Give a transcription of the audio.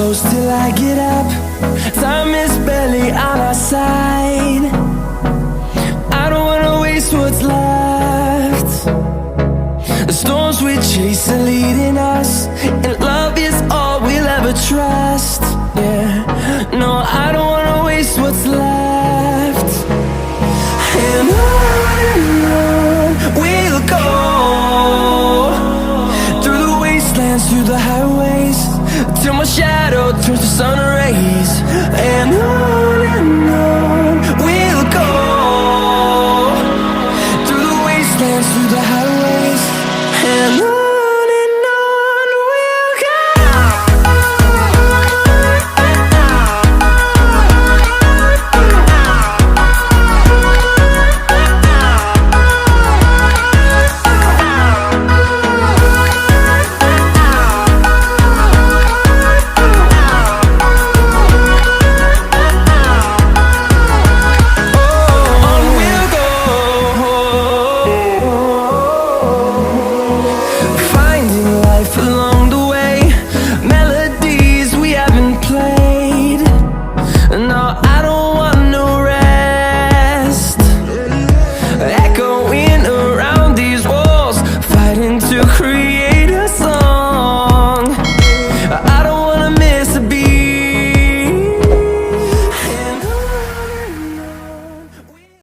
close till I get up. Time is barely on our side. I don't wanna waste what's left. The storms we chase are leading us, and love is all we'll ever trust. Yeah, no, I don't wanna waste what's left. And on we'll go.